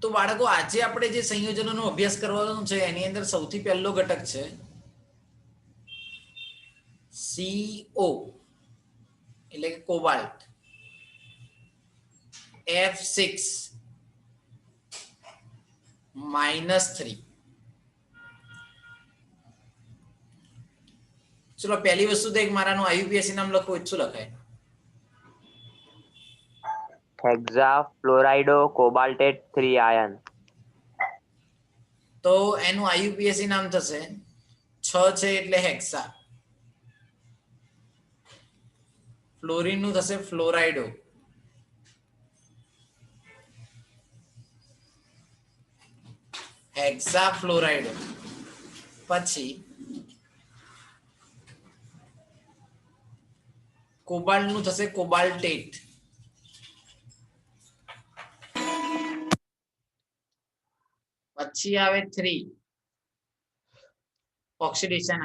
તો બાળકો આજે આપણે જે સંયોજનોનો અભ્યાસ કરવાનો છે એની અંદર સૌથી પહેલો ઘટક છે CO એટલે કે કોબાલ્ટ. F6-3. ચલો પહેલી વસ્તુ તો એક મારાનું IUPAC નામ લખો. શું લખાય? હેક્ઝાફ્લોરાઇડો કોબાલ્ટેટ 3 આયન. તો એનું IUPAC નામ થશે 6 છે એટલે હેક્સા. ફ્લોરિન નું થશે ફ્લોરાઇડો. હેક્સાફ્લોરાઇડો. પછી કોબાલ્ટ નું થશે કોબાલ્ટેટ. પછી આવે 3 ઓક્સિડેશન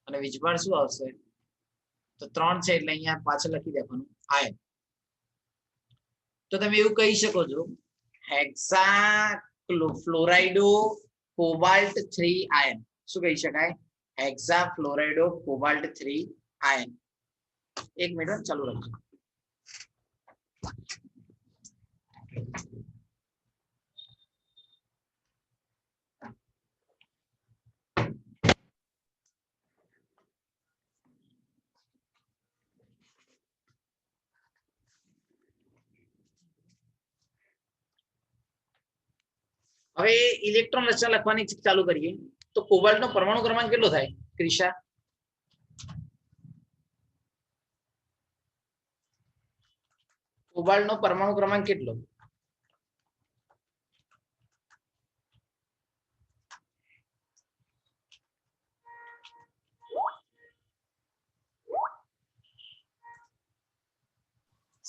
અને વીજભાર શું આવશે? તો 3 છે એટલે અહીંયા પાછળ લખી દેવાનું આયન. તો તમે એવું કહી શકો છો હેક્સાફ્લોરાઇડો કોબાલ્ટ 3 આયન. શું કહી શકાય? હેક્સાફ્લોરાઇડો કોબાલ્ટ 3 આયન. એક મિનિટ ચાલુ રાખજો. હવે ઇલેક્ટ્રોન રચના લખવાની ચાલુ કરીએ. તો કોબાલ્ટ નો પરમાણુ ક્રમાંક કેટલો થાય ક્રિશા? કોબાલ્ટ નો પરમાણુ ક્રમાંક કેટલો?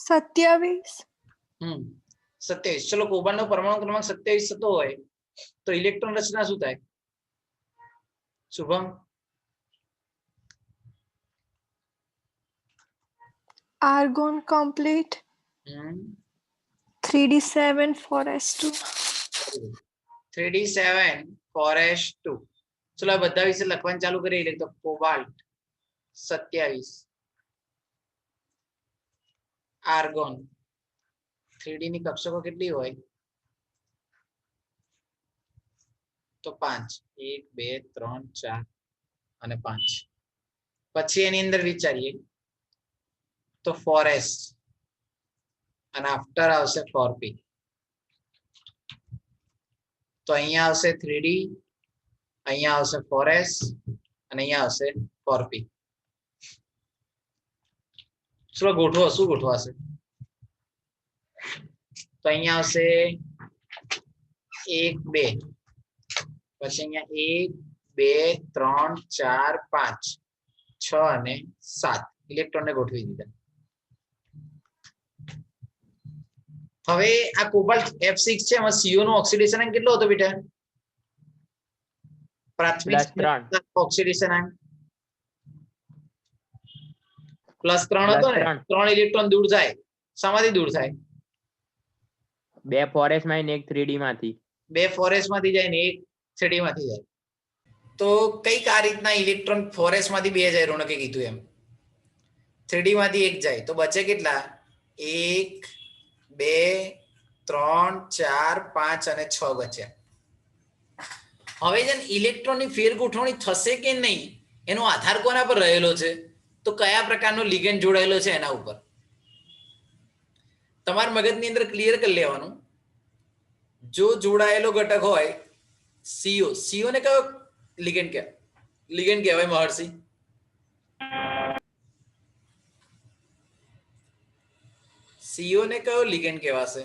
સત્યાવીસ. 27. ચલો કોબાલ્ટ નો પરમાણુ ક્રમાંક 27 થતો હોય તો ઇલેક્ટ્રોન રચના શું થાય? Shubham? Argon complete. 3d7 4s2. 3d7 4s2. ચલો આ બધા વિશે લખવાનું ચાલુ કરીએ. એટલે તો કોબાલ્ટ 27, આર્ગોન 3d ની કક્ષકો કેટલી હોય? તો 5. 1 2 3 4 અને 5. પછી એની અંદર વિચારીએ તો 4s અને આફ્ટર આવશે 4p. તો અહીંયા આવશે 3d, અહીંયા આવશે 4s અને અહીંયા આવશે 4p. ચલો ગોઠવો. શું ગોઠવાશે? તો અહીંયા આવશે 1 2, પછી અહીંયા 1 2 3 4 5 6 અને 7 ઇલેક્ટ્રોન ને ગોઠવી દીધા. હવે આ કોબાલ્ટ F6 છે એમાં CO નો ઓક્સિડેશન અંક કેટલો હતો બેટા? પ્રાથમિક ઓક્સિડેશન અંક +3 હતો ને. 3 ઇલેક્ટ્રોન દૂર થાય. શામાંથી દૂર થાય? 2 4s માં ને 1 3d માંથી. 2 4s માંથી જાય ને 1 3d માંથી જાય. તો કઈક આ રીતના ઇલેક્ટ્રોન 4s માંથી 2 જાય. રોનકે કીધું એમ 3d માંથી 1 જાય તો બચે કેટલા? 1 2 3 4 5 અને 6 બચ્યા. હવે જેમ ઇલેક્ટ્રોનની ફેરગોઠવણી થશે કે નહીં એનો આધાર કોના પર રહેલો છે? તો કયા પ્રકારનો લિગેન્ડ જોડાયેલો છે એના ઉપર. તમારા મગજની અંદર ક્લિયર કરી લેવાનું. જો જોડાયેલો ઘટક હોય CO ને કયો લિગેન્ડ કહેવાય મહર્ષિ? CO ને કયો લિગેન્ડ કહેવાશે?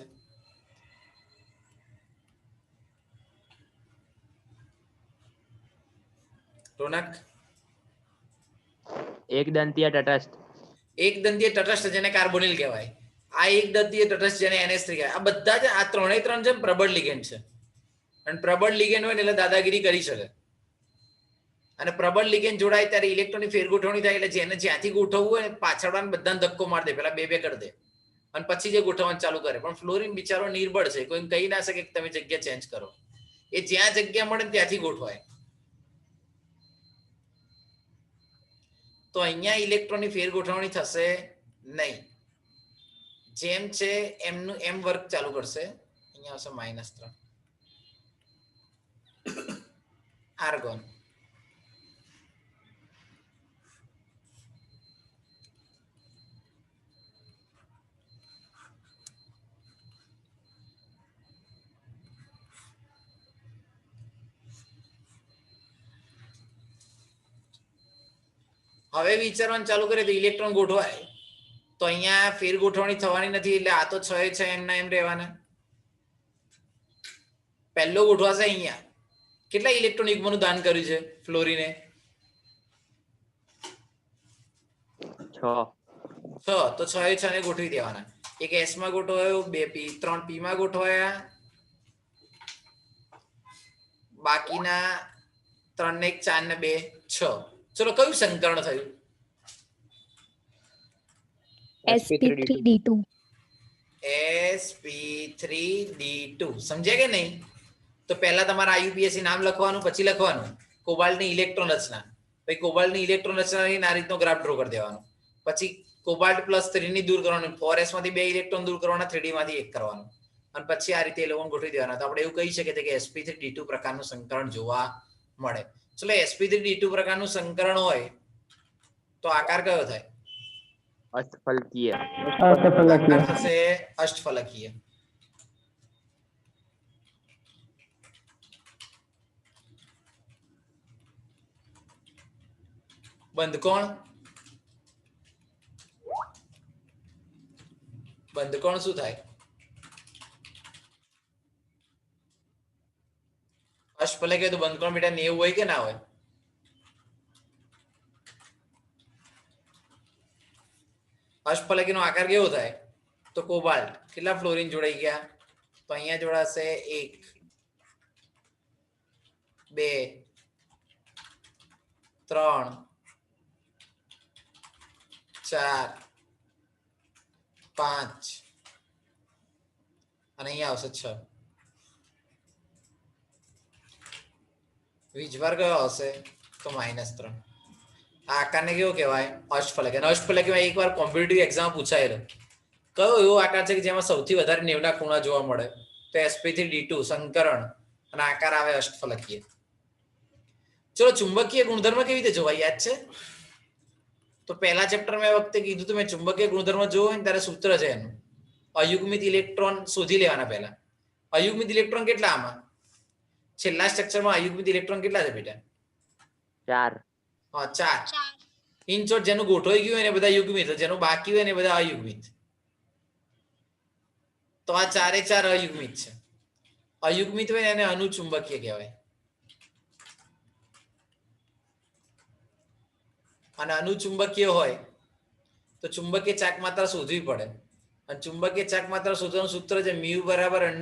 રોનક? એકદંતીય તટસ્થ. એકદંતીય તટસ્થ જેને કાર્બોનિલ કહેવાય. આ એકદંતીય તટસ્થ જેને NH3 કહેવાય. આ બધા જ આ ત્રણેય ત્રણ છે પ્રબળ લિગેન્ડ છે. અને પ્રબળ લિગેન્ડ હોય ને એટલે દાદાગીરી કરી શકે. અને પ્રબળ લિગેન્ડ જોડાય ત્યારે ઇલેક્ટ્રોનની ફેરગોઠવણી થાય એટલે જેને જ્યાંથી ગોઠવવું હોય ને પાછળવાળાને બધાને ધક્કો મારી દે. પેલા બે કરી દે. અને પછી જે ગોઠવવાનું ચાલુ કરે. પણ ફ્લોરિન બિચારો નિર્બળ છે, કોઈ કહી ના શકે કે તમે જગ્યા ચેન્જ કરો. એ જ્યાં જગ્યા મળે ત્યાંથી ગોઠવાય. તો અહીંયા ઇલેક્ટ્રોનની ફેર ગોઠવણી થશે નહીં. જેમ છે એમનું એમ વર્ક ચાલુ કરશે. અહીંયા આવશે -3 આર્ગોન. હવે વિચારવાનું ચાલુ કરે તો ઇલેક્ટ્રોન ગોઠવાય તો અહીંયા ફેર ગોઠવણી થવાની નથી, એટલે આ તો 6 એમના એમ રહેવાના. પહેલો ગોઠવાશે અહીંયા. કેટલા ઇલેક્ટ્રોન યુગ્મનું દાન કર્યું છે ફ્લોરીને? 6. તો 6 ને ગોઠવી દેવાના. એક S માં ગોઠવાયો, 2 P, 3 P માં ગોઠવાયા, બાકીના 3 ને 1 4 ને 2 6. ચલો કયું સંકરણ થયું? sp3d2. sp3d2. સમજ્યા કે નહીં? તો પહેલા તમારે IUPAC નામ લખવાનું, પછી લખવાનું કોબાલ્ટની ઇલેક્ટ્રોન રચના. પછી કોબાલ્ટની ઇલેક્ટ્રોન રચનાની આ રીતનો ગ્રાફ ડ્રો કરી દેવાનો. પછી કોબાલ્ટ +3 ની દૂર કરવાનું, 4s માંથી 2 ઇલેક્ટ્રોન દૂર કરવાના, 3d માંથી 1 કરવાનું, અને પછી આ રીતે એ લોકોને ગોઠવી દેવાના. તો આપણે એવું કહી શકીએ કે sp3d2 પ્રકારનું સંકરણ જોવા મળે. ચલો sp3d2 પ્રકારનું સંકરણ હોય તો આકાર કયો થાય? અષ્ટફલકીય. આકાર થશે અષ્ટફલકીય. બંધકોણ શું થાય? અષ્ટફલકીય તો બંધકોણ બેટા 90 હોય કે ના હોય? અષ્ટફલકીયનો આકાર કેવો થાય? તો કોબાલ્ટ કેટલા ફ્લોરિન જોડાઈ ગયા? તો અહીંયા જોડાશે 1 2 3 4 5 અને અહીંયા આવશે 6. વીજભાર કયો આવશે? તો -3. આ આકારને કેવો કહેવાય? અષ્ટફલકીય. અને અષ્ટફલકીયમાં એકવાર કોમ્પિટિટિવ એક્ઝામ પૂછાયેલો કયો એવો આકાર છે કે જેમાં સૌથી વધારે 90 ખૂણા જોવા મળે? તો sp3d2 સંકરણ અને આકાર આવે અષ્ટફલકીય. ચલો ચુંબકીય ગુણધર્મ કેવી રીતે જોવાય યાદ છે? તો પહેલા ચેપ્ટર મેં વખતે કીધું તો મેં ચુંબકીય ગુણધર્મ જોવો ને ત્યારે સૂત્ર છે એનું. અયુગ્મિત ઇલેક્ટ્રોન શોધી લેવાના. પહેલા અયુગ્મિત ઇલેક્ટ્રોન કેટલા આમાં? છેલ્લા સ્ટ્રક્ચરમાં અયુગ્મિત ઇલેક્ટ્રોન કેટલા છે બેટા? 4. હા 4. ઇન શોર્ટ જેનું ગોઠવાઈ ગયું હોય ને બધા યુગ્મિત, જેનું બાકી હોય ને બધા અયુગ્મિત. તો આ 4 અયુગ્મિત છે. અયુગ્મિત હોય ને એને અનુચુંબકીય કહેવાય. અને અનુચુંબકીય હોય તો ચુંબકીય ચાક માત્રા શોધવી પડે. અને ચુંબકીય ચાક માત્રા શોધવાનું સૂત્ર છે μ √n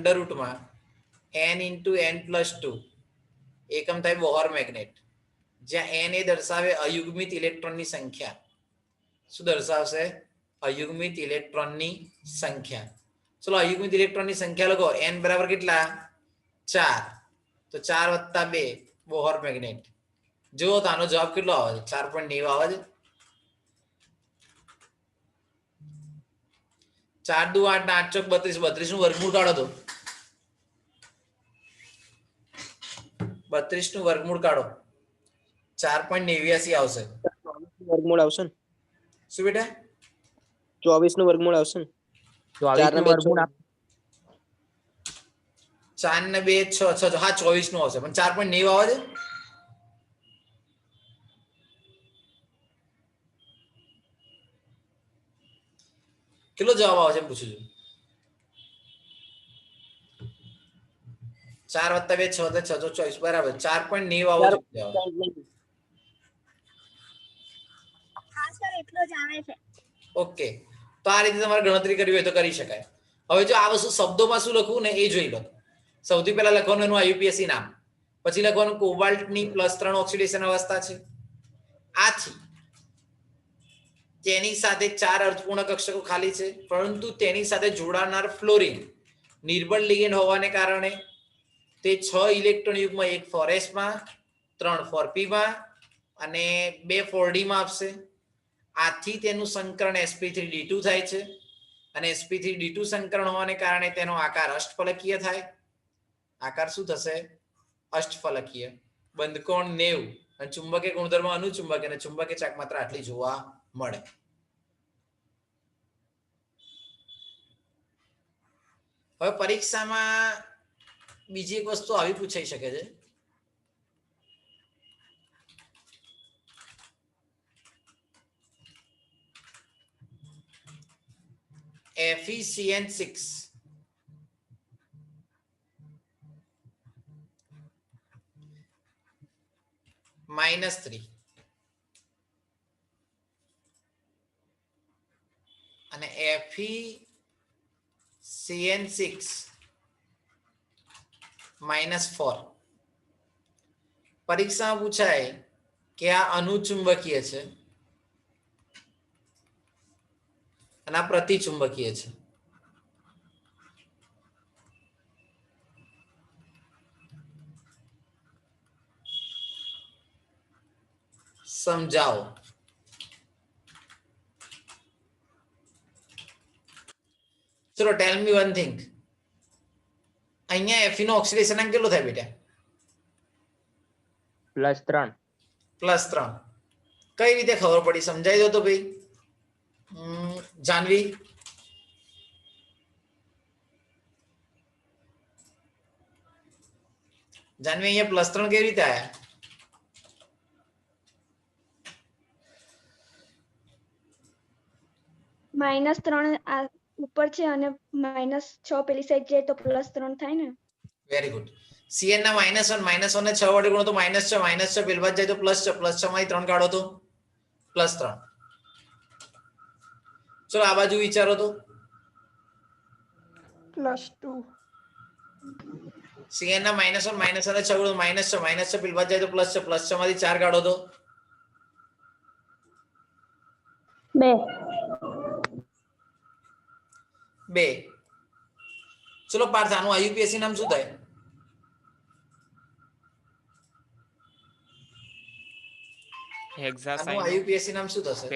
× n+2 એકમ થાય બોહર મેગ્નેટ. જ્યાં n એ દર્શાવે અયુગ્મિત ઇલેક્ટ્રોનની સંખ્યા. શું દર્શાવશે? અયુગ્મિત ઇલેક્ટ્રોનની સંખ્યા. ચલો અયુગ્મિત ઇલેક્ટ્રોનની સંખ્યા લખો. n બરાબર કેટલા? 4. તો 4 + 2 બોહર મેગ્નેટ. જો તો આનો જવાબ કેટલો આવે છે? 4.9 આવે છે. 4 દુ 8 ને 8 ચોક 32. 32 નું વર્ગમૂળ કાઢો તો 32 નું વર્ગમૂળ કાઢો 4.89 આવશે. વર્ગમૂળ આવશે ને? શું બેટા? 24 નું વર્ગમૂળ આવશે ને? 24 નું વર્ગમૂળ 4 ને 2 6 હા 24 નું આવશે. પણ 4.9 આવે છે. કેટલો જવાબ આવે છે એમ પૂછું છું. 4 + 2 6 + 6 24 બરાબર 4.9 આવે છે. ઓકે, તો આ રીતે તમારે ગણતરી કરવી હોય તો કરી શકાય. હવે જો આ વસ્તુ શબ્દોમાં શું લખવું ને એ જોઈ લો. સૌથી પહેલા લખવાનું એનું IUPAC નામ, પછી લખવાનું કોબાલ્ટની +3 ઓક્સિડેશન અવસ્થા છે. આથી તેની સાથે 4 અર્થપૂર્ણ કક્ષકો ખાલી છે, પરંતુ તેની સાથે જોડાનાર ફ્લોરિન નિર્બળ લિગેન્ડ હોવાને કારણે તે 6 ઇલેક્ટ્રોન યુગ્મ 1 4s માં 3 4p માં અને 2 4d માં આપશે. આથી તેનું સંકરણ sp3d2 થાય છે અને sp3d2 સંકરણ હોવાને કારણે તેનો આકાર અષ્ટફલકીય થાય. આકાર શું થશે? અષ્ટફલકીય. બંધકોણ 90 અને ચુંબકીય ગુણધર્મ અનુચુંબક અને ચુંબકીય ચાક માત્ર આટલી જોવા મળે. હવે પરીક્ષામાં બીજી એક વસ્તુ આવી પૂછાઈ શકે છે. FeCN6 -3 અને FeCN6 -4 પરીક્ષામાં પૂછાય કે આ અનુચુંબકીય છે અને આ પ્રતિચુંબકીય છે. સમજાવો. ચલો ટેલ મી વન થિંગ. અહીંયા Fe નો ઓક્સિડેશન અંક કેટલો થાય બેટા? +3. +3. કઈ રીતે ખબર પડી? સમજાઈ દો તો ભાઈ. જાનવી, અહીંયા +3 કેવી રીતે આયા? -3 ઉપર છે અને -6 પેલી સાઈડ જાય તો +3 થાય ને. Very good. Cn ના -1 -1 ને 6 વડે ગુણો તો -6 -6 પેલ બાદ જાય તો +6 +6 માંથી 3 કાઢો તો +3. ચલો આ બાજુ વિચારો તો. +2. Cn ના -1 -1 ને 6 ગુણો તો -6 પેલ બાદ જાય તો +6 +6 માંથી 4 કાઢો તો 2. 2. ચલો પાર્થ, આનું આયુપીએસસી નામ શું થાય? આનું આયુપીએસસી નામ શું થશે?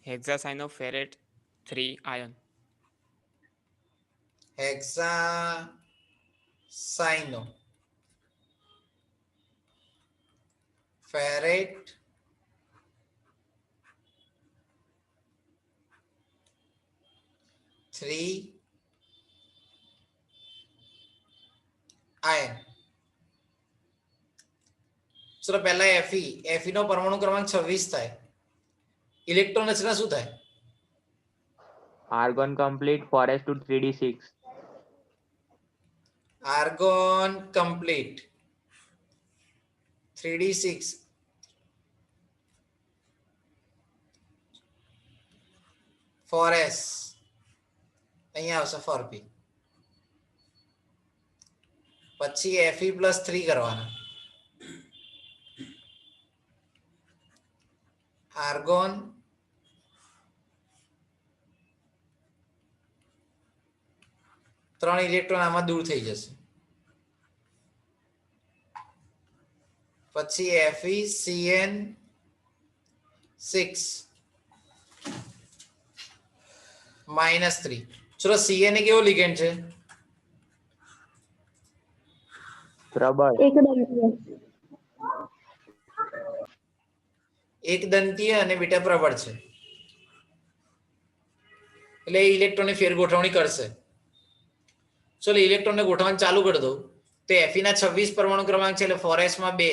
હેક્સાસાઇનોફેરેટ 3 આયન. હેક્સાસાઇનોફેરેટ 3 આયન. ચલો પહેલા Fe નો પરમાણુ ક્રમાંક 26 થાય. ઇલેક્ટ્રોન રચના શું થાય? Argon complete 4s2 3d6. Argon complete 3d6 4s અહીંયા આવશે 4p. પછી Fe+3 કરવાના. આર્ગોન ત્રણ ઇલેક્ટ્રોન આમાં દૂર થઈ જશે. પછી FeCN6 -3. ચલો Cn એ કેવો લિગેન્ડ છે? પ્રબળ. એકદંતીય અને બીટા પ્રબળ છે એટલે ઇલેક્ટ્રોનની ફેરગોઠવણી કરશે. ચલો ઇલેક્ટ્રોનને ગોઠવણ ચાલુ કરી દો તો Fe ના 26 પરમાણુ ક્રમાંક છે એટલે 4s માં 2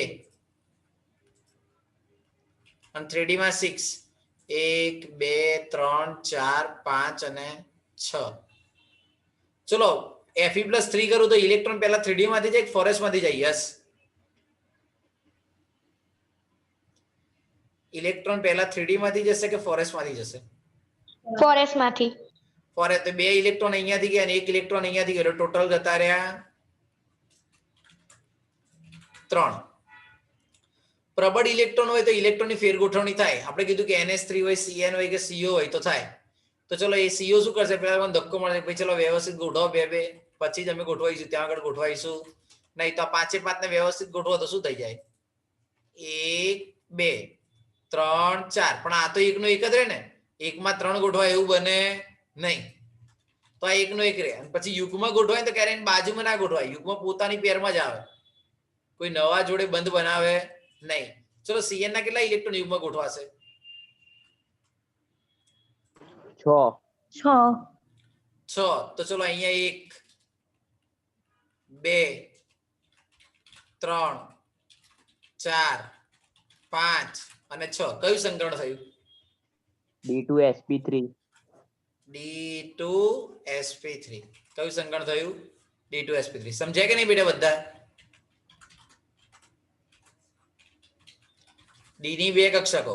અને 3d માં 6 1 2 3 4 5 અને 6. ચલો Fe+3 કરું તો ઇલેક્ટ્રોન પહેલા 3d માંથી જાય 4s માંથી જાય? યસ, ઇલેક્ટ્રોન પહેલા 3d માંથી જશે કે 4s માંથી જશે? 4s માંથી. 4s તો 2 ઇલેક્ટ્રોન અહીંયાથી ગયા અને 1 ઇલેક્ટ્રોન અહીંયાથી ગયો, ટોટલ જતા રહ્યા 3. પ્રબળ ઇલેક્ટ્રોન હોય તો ઇલેક્ટ્રોનની ફેરગોઠવણી થાય. આપણે કીધું કે NH3 હોય, CN હોય કે CO હોય તો થાય. તો ચલો એ CO શું કરશે? પહેલા મને ધક્કો મળશે, પછી ચલો વ્યવસ્થિત ગોઠવો બે પછી જ અમે ગોઠવાઈશું, ત્યાં આગળ ગોઠવાઈશું નહીં. તો આ 5 ને વ્યવસ્થિત ગોઠવો તો શું થઈ જાય? 1 2 3 4. પણ આ તો એકનો એક જ રહે ને, એકમાં 3 ગોઠવાય એવું બને નહીં. તો આ એકનો એક રહે. અને પછી યુગમાં ગોઠવાય તો ક્યારે બાજુમાં ના ગોઠવાય, યુગમાં પોતાની પેરમાં જ આવે, કોઈ નવા જોડે બંધ બનાવે નહીં. ચલો CN ના કેટલા ઇલેક્ટ્રોન યુગમાં ગોઠવાશે? 6. 6. તો ચલો અહીંયા 1 2 3 4 5 અને 6. કયું સંકરણ થયું? D2sp3. D2sp3. કયું સંકરણ થયું? D2sp3. સમજાય કે નહીં બેટા બધા? D ની 2 કક્ષકો,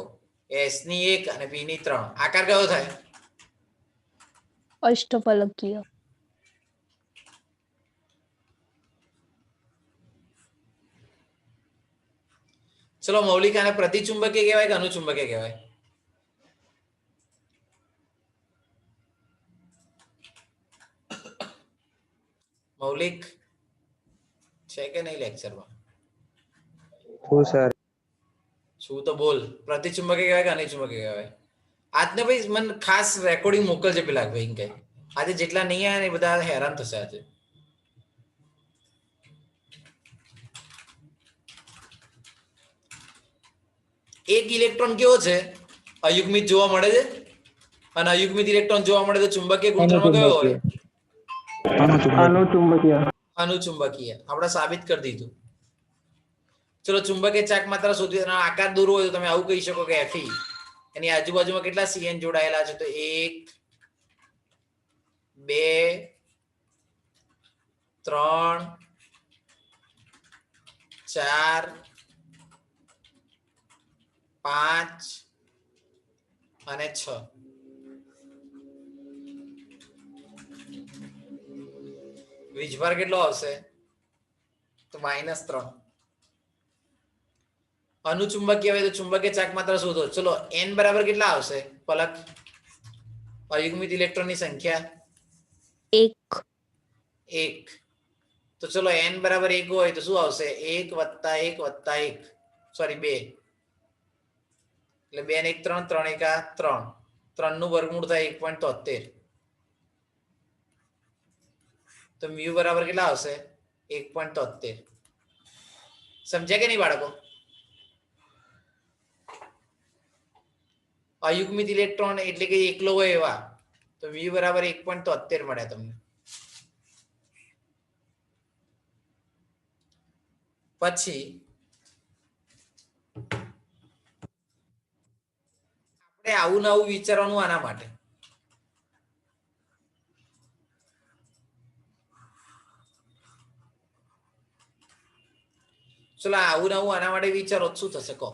S ની 1 અને P ની 3. આકાર કયો થાય? અષ્ટફલકીય. ચલો મૌલિક આને પ્રતિચુંબકીય કહેવાય કે અનુચુંબકીય કહેવાય? મૌલિક છે કે નહીં લેક્ચરમાં? શું તો બોલ. પ્રતિચુંબકીય કહેવાય કે અનુચુંબકીય કહેવાય? આજને ભાઈ મને ખાસ રેકોર્ડિંગ મોકલજે પેલા ભાઈ કે આજે જેટલા નહીં આવ્યા ને એ બધા હેરાન થશે આજે. એક ઇલેક્ટ્રોન કેવો છે? અયુગ્મિત જોવા મળે છે. અને અયુગ્મિત ઇલેક્ટ્રોન જોવા મળે તો ચુંબકીય ગુણધર્મ કયો હોય? અનુચુંબકીય. આપણે સાબિત કરી દીધું. ચલો ચુંબકીય ચાક માત્ર શોધવી, આકાર દોરવો હોય તો તમે આવું કહી શકો કે Fe. એની આજુબાજુમાં કેટલા CN જોડાયેલા છે? તો 1 2 3 4 5 અને 6. વીજભાર કેટલો આવશે? તો -3. અનુચુંબકીય હોય તો ચુંબકીય ચાક માત્ર શોધો. ચલો n બરાબર કેટલા આવશે? પલક, અયુગ્મિત ઇલેક્ટ્રોન ની સંખ્યા 1. 1. તો ચલો n બરાબર 1 હોય તો શું આવશે? 1 + 1 + 1 સોરી 2. એટલે 2 ને 1 3, 3 1 3. 3 નું વર્ગમૂળ થાય 1.73. તો મ્યુ બરાબર કેટલા આવશે? 1.73. સમજ્યા કે નહીં બાળકો? અયુગ્મિત ઇલેક્ટ્રોન એટલે કે એકલો હોય એવા તો મ્યુ બરાબર 1.73 મળ્યા તમને. પછી આપણે આવું ને આવું વિચારવાનું આના માટે. ચલો આવું ને આવું આના માટે વિચારો શું થશે કહો?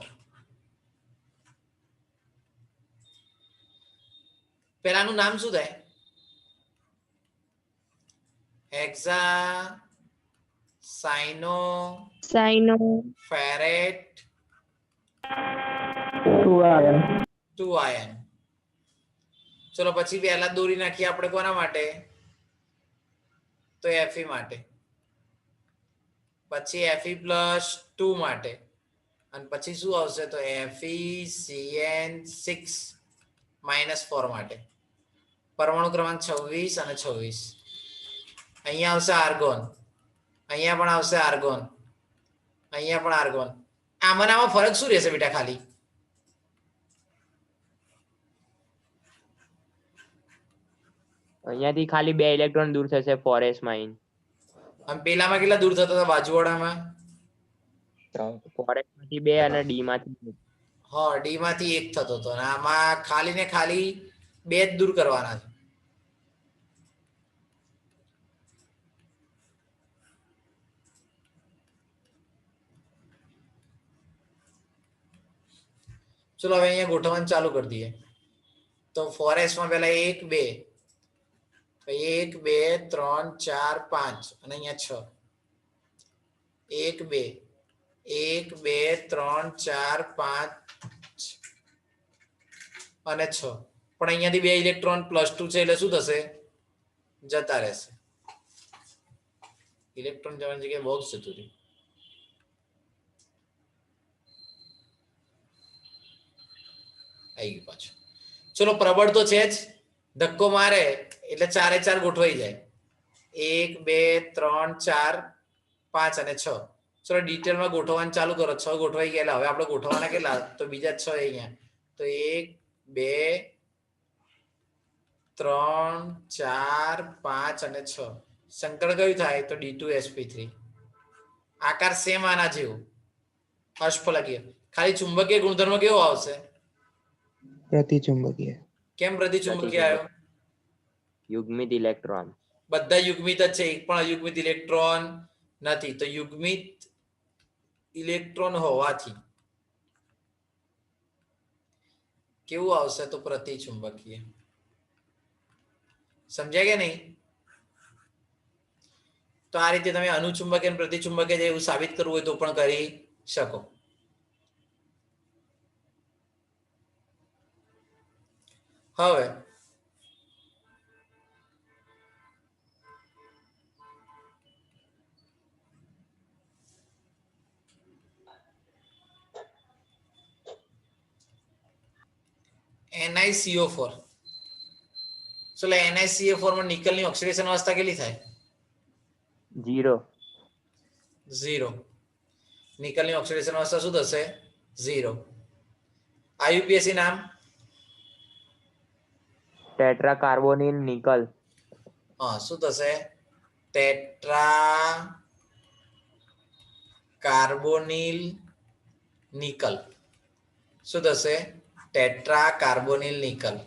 પેલાનું નામ શું થાય? હેક્સા સાઇનો ફેરેટ 2 આયન. ચલો પછી પહેલા દોરી નાખીએ આપણે કોના માટે? તો Fe માટે. પછી Fe+2 માટે. અને પછી શું આવશે? તો FeCN6 -4 માટે. પરમાણુ ક્રમાંક 26 અને 26. અહીંયા આવશે આર્ગોન, અહીંયા પણ આવશે આર્ગોન, અહીંયા પણ આર્ગોન. આમાં ફરક શું રહેશે બેટા? ખાલી અહીંયાથી ખાલી 2 ઇલેક્ટ્રોન દૂર થશે 4s માં. અને પેલામાં કેટલા દૂર થતા હતા બાજુવાળામાં? 4s માંથી 2 અને D માંથી 1. હા, D માંથી 1 થતો હતો. અને આમાં ખાલી ને ખાલી 2 જ દૂર કરવાના છે. ચલો હવે અહીંયા ગોઠવણ ચાલુ કરી દઈએ. તો 4s માં પહેલા 1 2 1 2 3 4 5 અને અહીંયા 6. 1 2 1 2 3 4 5 અને 6 પણ અહીંયાથી 2 ઇલેક્ટ્રોન +2 છે એટલે શું થશે જતા રહેશે ઇલેક્ટ્રોન જવાની જગ્યાએ બોક્સ જતું રહ્યું આવી ગયું પાછું ચલો પ્રબળ તો છે જ ધક્કો મારે એટલે 4 એ 4 ગોઠવાઈ જાય 1 2 3 4 5 અને 6 ચલો ડિટેલમાં ગોઠવવાનું ચાલુ કરો 6 ગોઠવાઈ ગયા એટલે હવે આપણે ગોઠવવાના કેટલા તો બીજા 6 અહીંયા તો 1 2 3 4 5 અને 6 સંકળ કયું થાય તો D2sp3 આકાર સેમ આના જેવો અષ્ટફલકીય ખાલી ચુંબકીય ગુણધર્મ કેવો આવશે પ્રતિચુંબકીય કેમ પ્રતિચુંબકીય આવ્યો યુગ્મિત ઇલેક્ટ્રોન બધા યુગ્મિત જ છે એક પણ અયુગ્મિત ઇલેક્ટ્રોન નથી તો યુગ્મિત ઇલેક્ટ્રોન હોવાથી કેવું આવશે તો પ્રતિચુંબકીય સમજ્યા કે નહીં તો આ રીતે તમે અનુચુંબકીય અને પ્રતિચુંબકીય છે એવું સાબિત કરવું હોય તો પણ કરી શકો હવે NiCO4 ચલો NiCO4 માં નિકલની ઓક્સિડેશન અવસ્થા કેટલી થાય 0 0 નિકલની ઓક્સિડેશન અવસ્થા શું થશે 0 IUPAC નામ ટેટ્રા કાર્બોનિલ નિકલ હા શું થશે ટેટ્રા કાર્બોનિલ નિકલ શું થશે ટેટ્રા કાર્બોનિલ નિકલ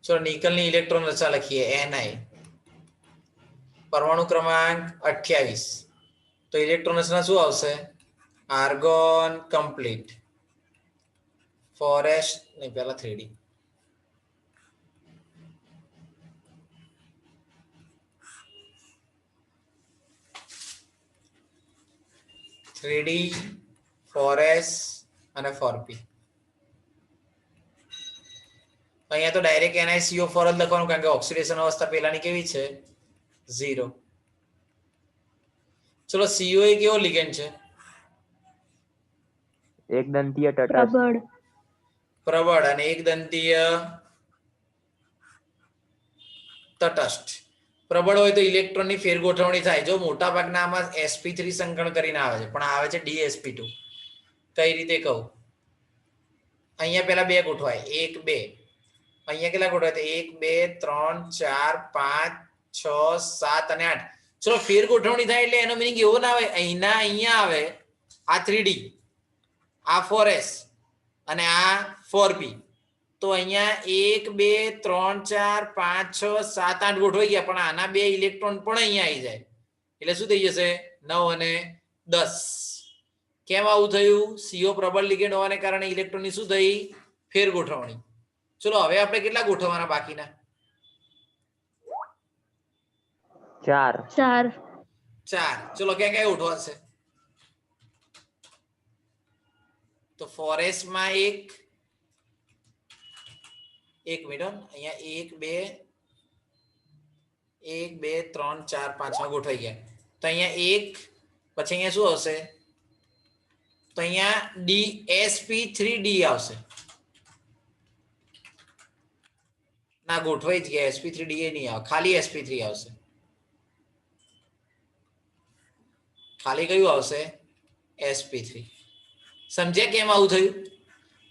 ચલો નિકલની ઇલેક્ટ્રોન રચના લખીએ Ni પરમાણુ ક્રમાંક 28 તો ઇલેક્ટ્રોન રચના શું આવશે આર્ગોન કમ્પ્લીટ ફોરેસ્ટ નહીં પહેલા 3D ફોરેસ્ટ અને 4p અહીંયા તો ડાયરેક્ટ NiCO4 જ લખવાનું કારણ કે ઓક્સિડેશન અવસ્થા પહેલાની કેવી છે 0 ચલો CO એ કેવો લિગેન્ડ છે એક દંતીય તટસ્થ પ્રબળ અને એક દંતીય તટસ્થ પ્રબળ હોય તો ઇલેક્ટ્રોનની ફેરગોઠવણી થાય જો મોટા ભાગના આમાં sp3 સંકરણ કરીને આવે છે પણ આવે છે dsp2 કઈ રીતે કહું અહીંયા પહેલા 2 ગોઠવાય 1 2 અહીંયા કેટલા ગોઠવાય 1 2 3 4 5 6 7 અને 8 ચલો ફેર ગોઠવણી થાય એટલે એનો મીનિંગ એવો ના આવે અહીંયા આવે આ 3d આ 4s અને આ 4p તો અહીંયા 1 2 3 4 5 6 7 8 ગોઠવાઈ ગયા પણ આના 2 ઇલેક્ટ્રોન પણ અહીંયા આવી જાય એટલે શું થઈ જશે 9 અને 10 કેમ આવું થયું CO પ્રબળ લિગેન્ડ હોવાને કારણે ઇલેક્ટ્રોનની શું થઈ ફેર ગોઠવણી ચલો હવે આપણે કેટલા ગોઠવવાના બાકીના 4 ચલો ક્યાં ક્યાં ઉઠવાશે તો ફોરેસ્ટ માં એક મિનિટ અહીંયા 1 2 3 4 5 માં ગોઠવાઈ ગયા તો અહીંયા 1 પછી અહીંયા શું આવશે તો અહીંયા dsp3d આવશે ના ગોઠવાઈ જ ગયા sp3d એ નહીં આવે ખાલી sp3 આવશે ખાલી કયું આવશે sp3 સમજ્યા કેમ આવું થયું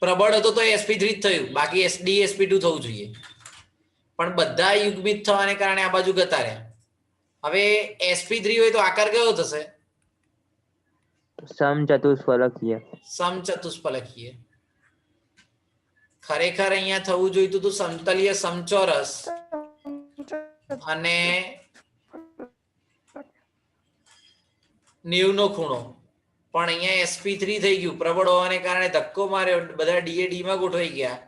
પ્રબળ હતો તો sp3 જ થયું બાકી dsp2 થવું જોઈએ પણ બધા યુગ્મિત થવાને કારણે આ બાજુ ગતા રહ્યા હવે sp3 હોય તો આકાર કયો થશે સમચતુષ્ફલકીય ખરેખર અહીંયા થવું જોઈતું હતું સમતલીય સમચોરસ અને 90 નો ખૂણો પણ અહીંયા sp3 થઈ ગયું પ્રબળ હોવાને કારણે ધક્કો માર્યો બધા DAD માં ગોઠવાઈ ગયા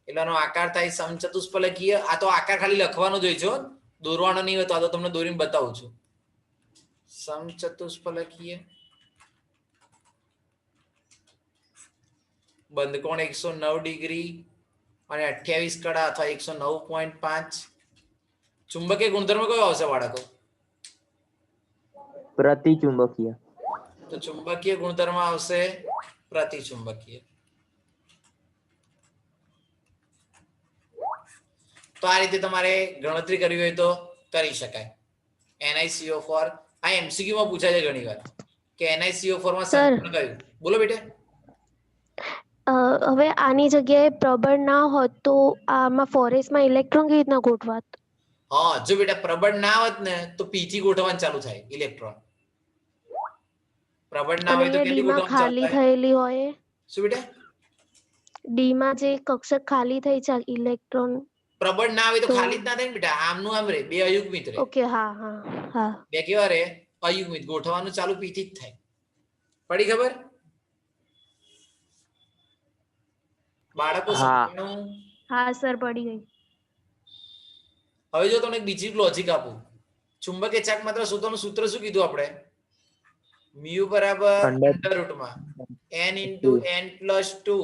એટલે આનો આકાર થાય સમચતુષ્ફલકીય આ તો આકાર ખાલી લખવાનો જ હોય છે દોરવાનો નહીં હોય તો આ તો તમને દોરીને બતાવું છું સમચતુષ્ફલકીય બંધકોણ 109 ડિગ્રી અને 28 કડા અથવા 109.5. ચુંબકીય ગુણધર્મ કયો આવશે બાળકો? પ્રતિચુંબકીય. તો ચુંબકીય ગુણધર્મ આવશે પ્રતિચુંબકીય. તો આ રીતે તમારે ગણતરી કરવી હોય તો કરી શકાય. NiCO4 આ MCQ માં પૂછાય છે ઘણી વાર કે NiCO4 માં Sir. સંકલન કયું? બોલો બેટા. હવે આની જગ્યાએ પ્રબળ ના હોત તો આમાં ફોરેસ્ટમાં ઇલેક્ટ્રોન કેવી રીતના ગોઠવાત? હા, જો બેટા પ્રબળ ના હોત ને તો P થી ગોઠવવાનું ચાલુ થાય ઇલેક્ટ્રોન. પ્રબળ ના અને હોય તો અહીંયા ક્યાંથી ડી માં ગોઠવવાનું ચાલુ ખાલી થાય? થયેલી હોય, શું બેટા? ડી માં જે કક્ષક ખાલી થઈ છે ઇલેક્ટ્રોન. પ્રબળ ના હોય તો તો- ખાલી જ ના થાય ને બેટા, આમનું આમ રે, બે અયુગ્મિત રે. ઓકે, હા હા હા. બે કેવા રે? અયુગ્મિત. ગોઠવવાનું ચાલુ P થી જ થાય. પડી ખબર? બાળકો હા. સમજણું? હા સર, પડી ગઈ. હવે જો તમને એક બીજી લોજિક આપું, ચુંબકીય ચાક માત્ર શોધવાનું સૂત્ર શું કીધું આપણે? મ્યુ બરાબર Under- અંડર રૂટમાં n ઇન્ટુ n પ્લસ 2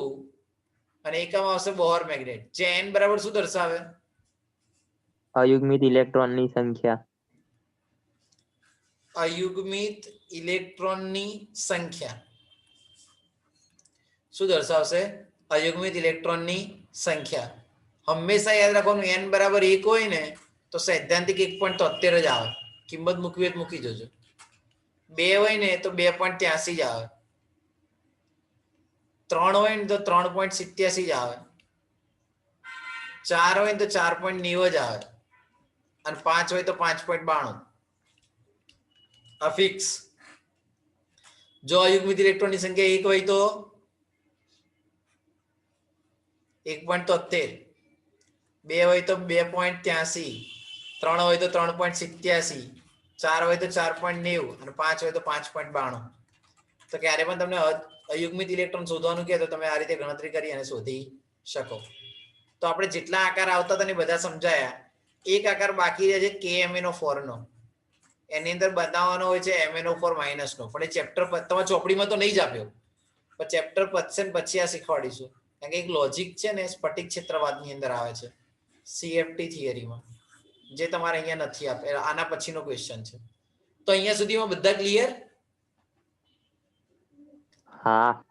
અને એકમાં આવશે બોહર મેગ્નેટ. જે n બરાબર શું દર્શાવે? અયુગ્મિત ઇલેક્ટ્રોનની સંખ્યા. અયુગ્મિત ઇલેક્ટ્રોનની સંખ્યા. શું દર્શાવશે? અયુગ્મિત ઇલેક્ટ્રોનની સંખ્યા. હંમેશા યાદ રાખવાનું n બરાબર 1 હોય ને તો સૈદ્ધાંતિક 1.73 જ આવે. કિંમત મૂકવી હોય તો મૂકી જજો. 2 હોય ને તો 2.83 જ આવે. 3 હોય ને તો 3.87 જ આવે. 4 હોય ને તો 4.90 જ આવે. અને 5 હોય તો 5.92. આ ફિક્સ. જો અયુગ્મિત ઇલેક્ટ્રોનની સંખ્યા 1 હોય તો 1.73, 2 હોય તો 2.83, 3 હોય તો 3.87, 4 હોય તો 4.90 અને 5 હોય તો 5.92. તો ક્યારે પણ તમને અયુગ્મિત ઇલેક્ટ્રોન શોધવાનું કહે તો તમે આ રીતે ગણતરી કરી અને શોધી શકો. તો આપણે જેટલા આકાર આવતા હતા ને બધા સમજાયા. એક આકાર બાકી રહે છે KMnO4 નો. એની અંદર બતાવવાનો હોય છે MnO4 માઇનસ નો, પણ એ ચેપ્ટર તમારા ચોપડીમાં તો નહીં જ આપ્યો, પણ ચેપ્ટર પતશે ને પછી આ શીખવાડીશું. કારણ કે એક લોજિક છે ને સ્ફટિક ક્ષેત્રવાદની અંદર આવે છે CFT થિયરીમાં, જે તમારે અહીંયા નથી આપે. આના પછીનો ક્વેશ્ચન છે. તો અહીંયા સુધીમાં બધા ક્લિયર? હા.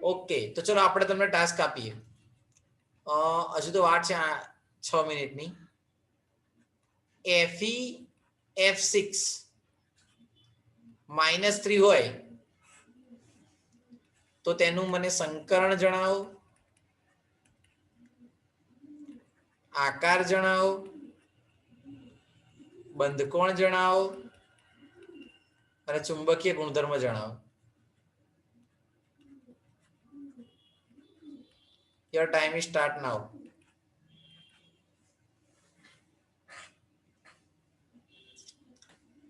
ઓકે, તો ચલો આપણે તમને ટાસ્ક આપીએ. હજુ તો વાર છે 6 મિનિટની. FeF6 -3 હોય તો તેનું મને સંકરણ જણાવો, આકાર જણાવો, બંધકોણ જણાવો અને ચુંબકીય ગુણધર્મ જણાવો. Your time is start now.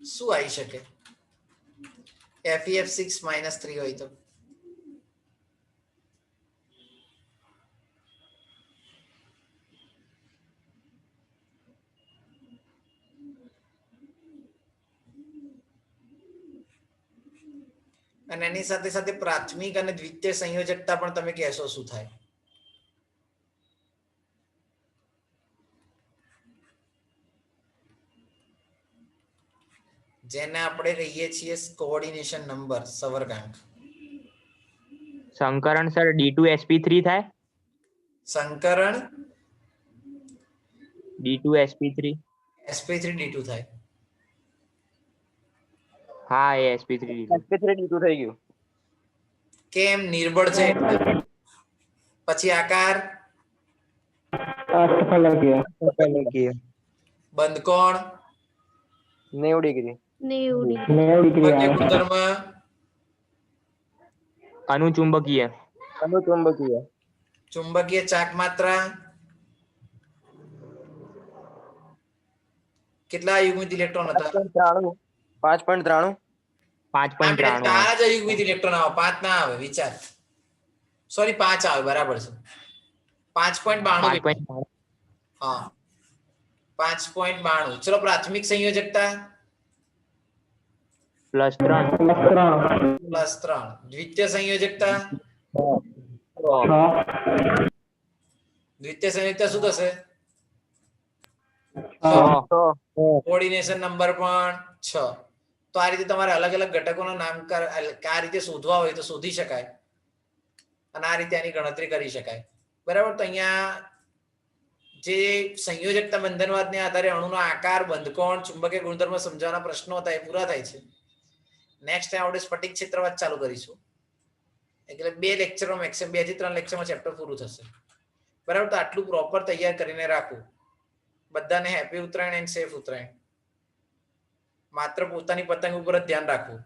શું આવી શકે? FeF6 -3 હોય તો અને એની સાથે સાથે પ્રાથમિક અને દ્વિતીય સંયોજકતા પણ તમે કહેશો શું થાય? જેને આપણે કહીએ છીએ કોઓર્ડિનેશન નંબર, સવર્ગાંક. સંકરણ સર D2sp3 થાય. સંકરણ D2sp3. sp3d2 થાય. હા, એ sp3 sp3d2 થઈ ગયું. કેમ? નિર્બળ છે એટલે. પછી આકાર, અષ્ટફલકીય. બંધકોણ, 90 ડિગ્રી. 90 ચુંબકીય ગુણધર્મ, અનુચુંબકીય. અનુચુંબકીય. ચુંબકીય ચાક માત્રા, કેટલા અયુગ્મિત ઇલેક્ટ્રોન હતા? 5.93. 5.93. તારા જ અયુગ્મિત ઇલેક્ટ્રોન આવે, 5 ના આવે. વિચાર, સોરી 5 આવે, બરાબર છે. 5.92. 5.93. હા, 5.92. ચલો પ્રાથમિક સંયોજકતા, +3 +3 દ્વિતીય સંયોજકતા દ્વિતીય સંયોજકતા શું થશે કોઓર્ડિનેશન નંબર પણ 6 તો આ રીતે તમારે અલગ અલગ ઘટકોના નામકરણ આ રીતે શોધવા હોય તો શોધી શકાય અને આ રીતે આની ગણતરી કરી શકાય બરાબર તો અહીંયા જે સંયોજકતા બંધનવાદને આધારે અણુનો આકાર બંધકોણ ચુંબકીય ગુણધર્મ સમજાવવાના પ્રશ્નો હતા એ પૂરા થાય છે નેક્સ્ટ ટાઈમ આપણે સ્ફટિક ક્ષેત્રવાદ ચાલુ કરીશું એટલે 2 લેક્ચરમાં મેક્સિમમ 2 થી 3 લેક્ચરમાં ચેપ્ટર પૂરું થશે બરાબર તો આટલું પ્રોપર તૈયાર કરીને રાખવું બધાને happy Uttarayan and safe Uttarayan માત્ર પોતાની પતંગ ઉપર જ ધ્યાન રાખવું